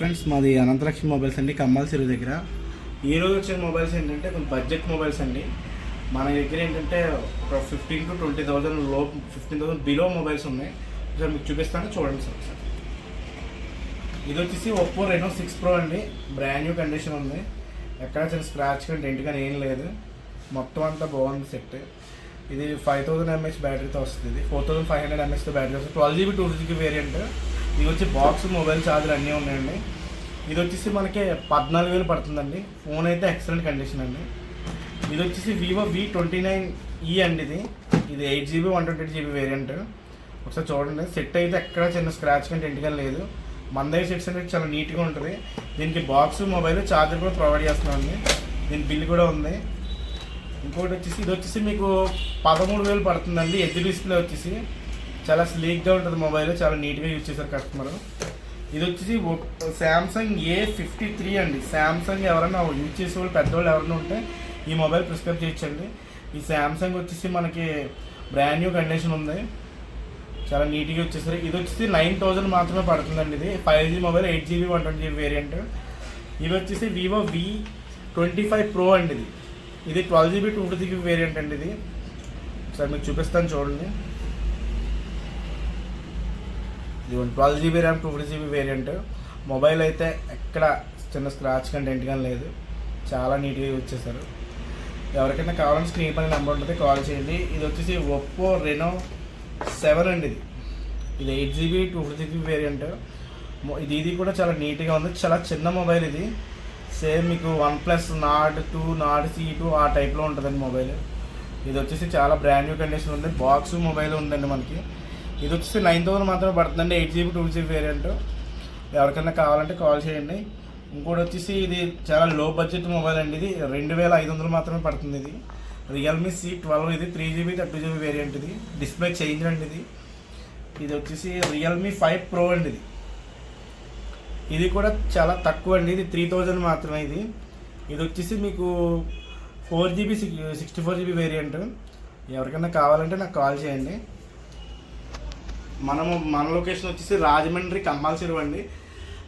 Friends, మాది Ananthalakshmi mobiles అండి, కమ్మాల చెరువు దగ్గర. ఈరోజు వచ్చిన మొబైల్స్ ఏంటంటే కొంచెం బడ్జెట్ మొబైల్స్ అండి. మన దగ్గర ఏంటంటే ఒక 15,000 to 20,000 లోపు, 15,000 బిలో మొబైల్స్ ఉన్నాయి. సార్ మీకు చూపిస్తాను, చూడండి సార్. ఇది వచ్చేసి ఒప్పో రెనో 6 Pro అండి. బ్రాండ్ న్యూ కండిషన్ ఉంది, ఎక్కడ చిన్న స్క్రాచ్ కానీ డెంట్ కానీ ఏం లేదు. మొత్తం అంతా బాగుంది సెట్. ఇది 5000 mAh బ్యాటరీతో వస్తుంది. 4500 mAhతో బ్యాటరీ వస్తుంది. 12GB 2GB variant. ఇది వచ్చి బాక్స్, మొబైల్ ఛార్జర్ అన్నీ ఉన్నాయండి. ఇది వచ్చేసి మనకి 14,000 పడుతుందండి. ఫోన్ అయితే ఎక్సలెంట్ కండిషన్ అండి. ఇది వచ్చేసి వివో V29e అండి. ఇది 8GB 128GB వేరియంట్. ఒకసారి చూడండి, సెట్ అయితే ఎక్కడ చిన్న స్క్రాచ్ కానీ డెంట్ కానీ లేదు. మందై సెట్స్ అనేది చాలా నీట్గా ఉంటుంది. దీనికి బాక్స్, మొబైల్, ఛార్జర్ కూడా ప్రొవైడ్ చేస్తున్నామండి. దీని బిల్ కూడా ఉంది. ఇంకోటి వచ్చేసి ఇది వచ్చేసి మీకు 13,000 పడుతుందండి. ఎడ్జ్ డిస్ప్లే వచ్చేసి చాలా స్లీక్గా ఉంటుంది మొబైల్, చాలా నీట్గా యూజ్ చేశారు కస్టమర్. ఇది వచ్చేసి శాంసంగ్ A53 అండి. శాంసంగ్ ఎవరైనా యూజ్ చేసే వాళ్ళు, పెద్దవాళ్ళు ఎవరైనా ఉంటే ఈ మొబైల్ ప్రిస్క్రైబ్ చేయొచ్చండి. ఈ శాంసంగ్ వచ్చేసి మనకి బ్రాండ్ న్యూ కండిషన్ ఉంది, చాలా నీట్గా వచ్చేసారు. ఇది వచ్చేసి 9,000 మాత్రమే పడుతుందండి. ఇది 5G mobile, 8GB 128GB variant. ఇవి వచ్చేసి వివో V25 Pro అండి. ఇది 12GB 2GB వేరియంట్ అండి. ఇది ఒకసారి మీకు చూపిస్తాను, చూడండి. ఇది 12GB RAM, 2GB variant. Mobile అయితే ఎక్కడ చిన్న స్క్రాచ్ కానీ డెంట్ కానీ లేదు, చాలా నీట్గా యూజ్ చేశారు. ఎవరికైనా కావాలంటే స్క్రీన్ పైన నెంబర్ ఉంటుంది, కాల్ చేయండి. ఇది వచ్చేసి ఒప్పో రెనో 7 అండి. ఇది 8GB 2GB వేరియంట్. ఇది కూడా చాలా నీట్గా ఉంది, చాలా చిన్న మొబైల్. ఇది సేమ్ మీకు OnePlus Nord 2, Nord C2 ఆ టైప్లో ఉంటుందండి మొబైల్. ఇది వచ్చేసి చాలా బ్రాండ్ న్యూ కండిషన్ ఉంది. బాక్స్, మొబైల్ ఉందండి మనకి. ఇది వచ్చేసి 9,000 మాత్రమే పడుతుందండి. 8GB 2GB variant. ఎవరికైనా కావాలంటే కాల్ చేయండి. ఇంకోటి వచ్చేసి ఇది చాలా లో బడ్జెట్ మొబైల్ అండి. ఇది 2,500 మాత్రమే పడుతుంది. ఇది రియల్మీ C12. ఇది 3GB 32GB వేరియంట్. ఇది డిస్ప్లే చేంజ్ అండి. ఇది వచ్చేసి రియల్మీ 5 Pro అండి. ఇది కూడా చాలా తక్కువ అండి. ఇది 3,000 మాత్రమే. ఇది వచ్చేసి మీకు 4GB 64GB వేరియంట్. ఎవరికైనా కావాలంటే నాకు కాల్ చేయండి. మన లొకేషన్ వచ్చేసి రాజమండ్రి, కమ్మాల చెరువు అండి.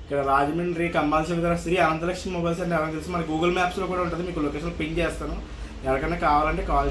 ఇక్కడ రాజమండ్రి, కమ్మాల చెరువు దగ్గర శ్రీ అనంతలక్ష్మి మొబైల్స్ అంటే ఎవరైనా తెలిసి మన గూగుల్ మ్యాప్స్లో కూడా ఉంటుంది. మీకు లొకేషన్ పిన్ చేస్తాను. ఎవరికైనా కావాలంటే కాల్ చేయండి.